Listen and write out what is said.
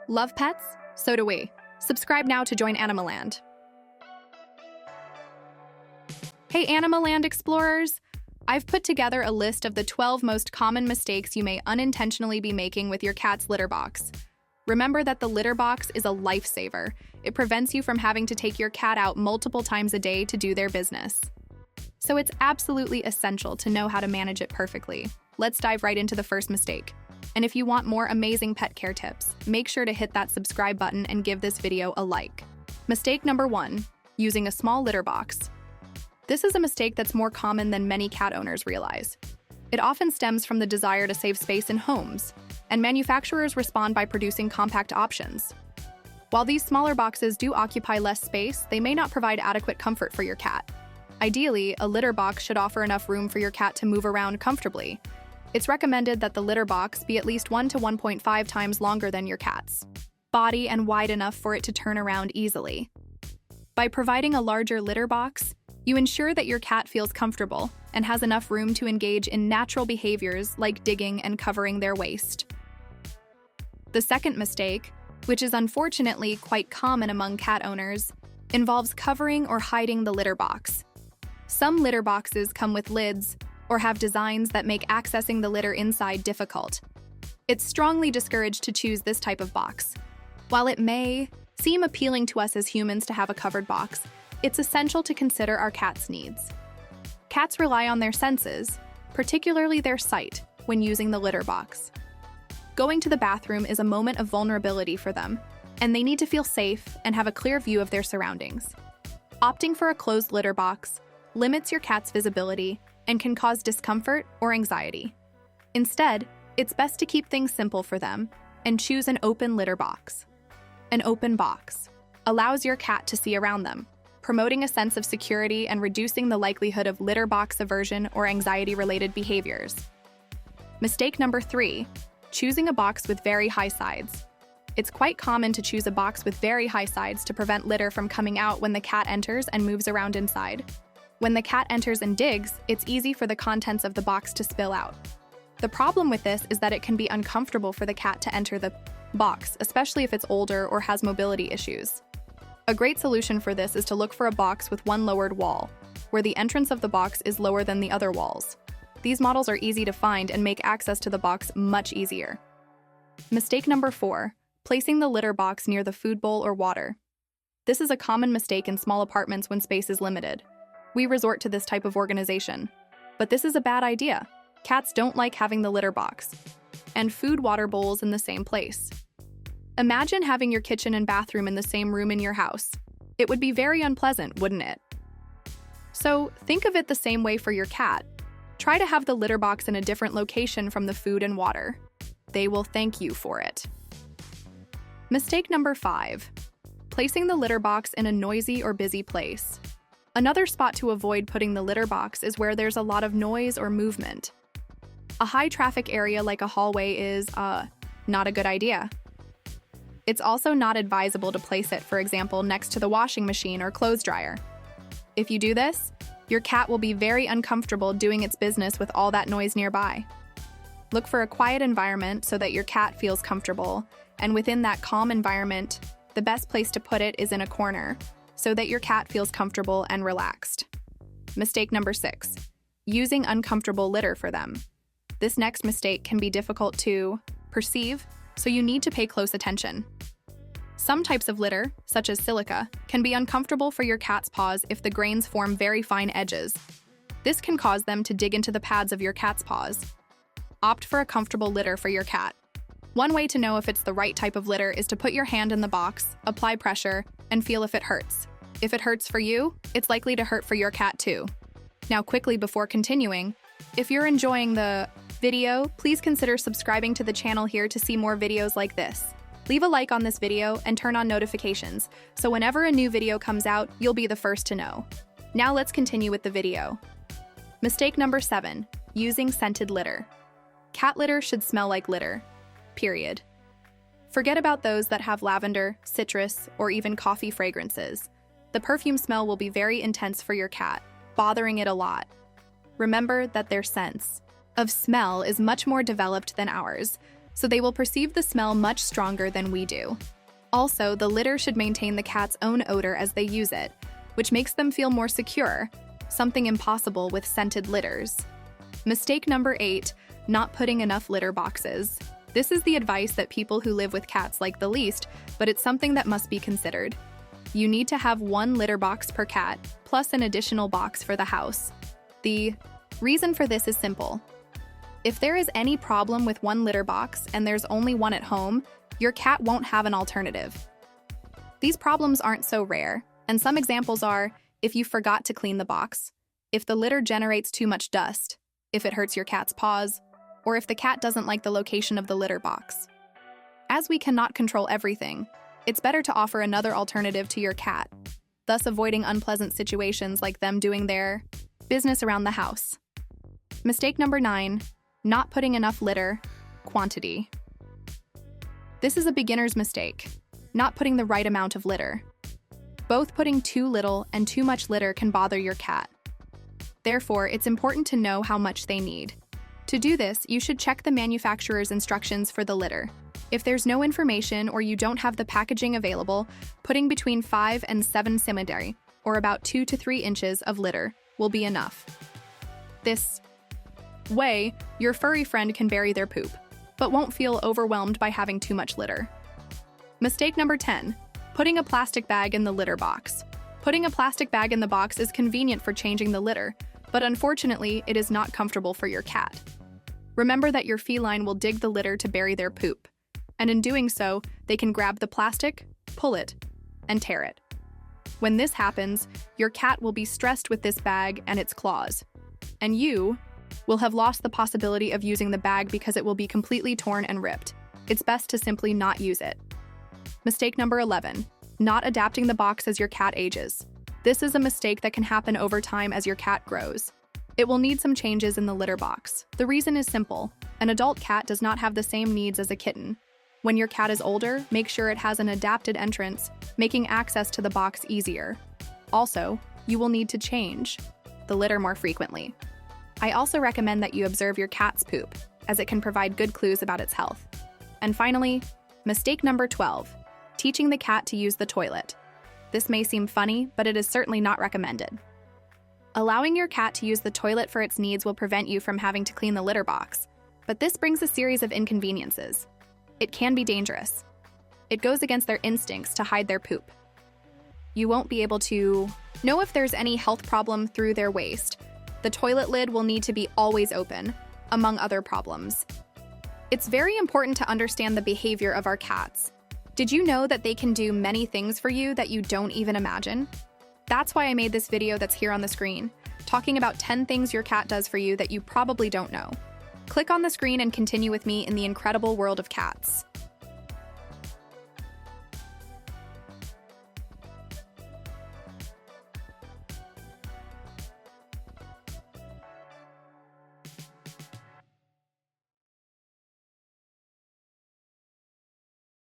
Love pets? So do we. Subscribe now to join AnimaLand. Hey AnimaLand explorers! I've put together a list of the 12 most common mistakes you may unintentionally be making with your cat's litter box. Remember that the litter box is a lifesaver. It prevents you from having to take your cat out multiple times a day to do their business. So it's absolutely essential to know how to manage it perfectly. Let's dive right into the first mistake. And if you want more amazing pet care tips, make sure to hit that subscribe button and give this video a like. Mistake number 1, using a small litter box. This is a mistake that's more common than many cat owners realize. It often stems from the desire to save space in homes, and manufacturers respond by producing compact options. While these smaller boxes do occupy less space, they may not provide adequate comfort for your cat. Ideally, a litter box should offer enough room for your cat to move around comfortably. It's recommended that the litter box be at least 1 to 1.5 times longer than your cat's body and wide enough for it to turn around easily. By providing a larger litter box, you ensure that your cat feels comfortable and has enough room to engage in natural behaviors like digging and covering their waste. The second mistake, which is unfortunately quite common among cat owners, involves covering or hiding the litter box. Some litter boxes come with lids or have designs that make accessing the litter inside difficult. It's strongly discouraged to choose this type of box. While it may seem appealing to us as humans to have a covered box, it's essential to consider our cat's needs. Cats rely on their senses, particularly their sight, when using the litter box. Going to the bathroom is a moment of vulnerability for them, and they need to feel safe and have a clear view of their surroundings. Opting for a closed litter box limits your cat's visibility and can cause discomfort or anxiety. Instead, it's best to keep things simple for them and choose an open litter box. An open box allows your cat to see around them, promoting a sense of security and reducing the likelihood of litter box aversion or anxiety-related behaviors. Mistake number 3, choosing a box with very high sides. It's quite common to choose a box with very high sides to prevent litter from coming out when the cat enters and moves around inside. When the cat enters and digs, it's easy for the contents of the box to spill out. The problem with this is that it can be uncomfortable for the cat to enter the box, especially if it's older or has mobility issues. A great solution for this is to look for a box with one lowered wall, where the entrance of the box is lower than the other walls. These models are easy to find and make access to the box much easier. Mistake number 4, placing the litter box near the food bowl or water. This is a common mistake in small apartments when space is limited. We resort to this type of organization. But this is a bad idea. Cats don't like having the litter box and food water bowls in the same place. Imagine having your kitchen and bathroom in the same room in your house. It would be very unpleasant, wouldn't it? So think of it the same way for your cat. Try to have the litter box in a different location from the food and water. They will thank you for it. Mistake number 5, placing the litter box in a noisy or busy place. Another spot to avoid putting the litter box is where there's a lot of noise or movement. A high-traffic area like a hallway is, not a good idea. It's also not advisable to place it, for example, next to the washing machine or clothes dryer. If you do this, your cat will be very uncomfortable doing its business with all that noise nearby. Look for a quiet environment so that your cat feels comfortable, and within that calm environment, the best place to put it is in a corner, so that your cat feels comfortable and relaxed. Mistake number 6, using uncomfortable litter for them. This next mistake can be difficult to perceive, so you need to pay close attention. Some types of litter, such as silica, can be uncomfortable for your cat's paws if the grains form very fine edges. This can cause them to dig into the pads of your cat's paws. Opt for a comfortable litter for your cat. One way to know if it's the right type of litter is to put your hand in the box, apply pressure, and feel if it hurts. If it hurts for you, it's likely to hurt for your cat too. Now quickly before continuing, if you're enjoying the video, please consider subscribing to the channel here to see more videos like this. Leave a like on this video and turn on notifications, so whenever a new video comes out, you'll be the first to know. Now let's continue with the video. Mistake number 7, using scented litter. Cat litter should smell like litter. Period. Forget about those that have lavender, citrus, or even coffee fragrances. The perfume smell will be very intense for your cat, bothering it a lot. Remember that their sense of smell is much more developed than ours, so they will perceive the smell much stronger than we do. Also, the litter should maintain the cat's own odor as they use it, which makes them feel more secure, something impossible with scented litters. Mistake number 8, not putting enough litter boxes. This is the advice that people who live with cats like the least, but it's something that must be considered. You need to have 1 litter box per cat, plus an additional box for the house. The reason for this is simple. If there is any problem with 1 litter box and there's only 1 at home, your cat won't have an alternative. These problems aren't so rare, and some examples are if you forgot to clean the box, if the litter generates too much dust, if it hurts your cat's paws, or if the cat doesn't like the location of the litter box. As we cannot control everything, it's better to offer another alternative to your cat, thus avoiding unpleasant situations like them doing their business around the house. Mistake number 9, not putting enough litter, quantity. This is a beginner's mistake, not putting the right amount of litter. Both putting too little and too much litter can bother your cat. Therefore, it's important to know how much they need. To do this, you should check the manufacturer's instructions for the litter. If there's no information or you don't have the packaging available, putting between 5 and 7 cm, or about 2 to 3 inches of litter, will be enough. This way, your furry friend can bury their poop, but won't feel overwhelmed by having too much litter. Mistake number 10, putting a plastic bag in the litter box. Putting a plastic bag in the box is convenient for changing the litter, but unfortunately, it is not comfortable for your cat. Remember that your feline will dig the litter to bury their poop, and in doing so, they can grab the plastic, pull it, and tear it. When this happens, your cat will be stressed with this bag and its claws, and you will have lost the possibility of using the bag because it will be completely torn and ripped. It's best to simply not use it. Mistake number 11, not adapting the box as your cat ages. This is a mistake that can happen over time as your cat grows. It will need some changes in the litter box. The reason is simple. An adult cat does not have the same needs as a kitten. When your cat is older, make sure it has an adapted entrance, making access to the box easier. Also, you will need to change the litter more frequently. I also recommend that you observe your cat's poop, as it can provide good clues about its health. And finally, mistake number 12, teaching the cat to use the toilet. This may seem funny, but it is certainly not recommended. Allowing your cat to use the toilet for its needs will prevent you from having to clean the litter box, but this brings a series of inconveniences. It can be dangerous. It goes against their instincts to hide their poop. You won't be able to know if there's any health problem through their waste. The toilet lid will need to be always open, among other problems. It's very important to understand the behavior of our cats. Did you know that they can do many things for you that you don't even imagine? That's why I made this video that's here on the screen, talking about 10 things your cat does for you that you probably don't know. Click on the screen and continue with me in the incredible world of cats.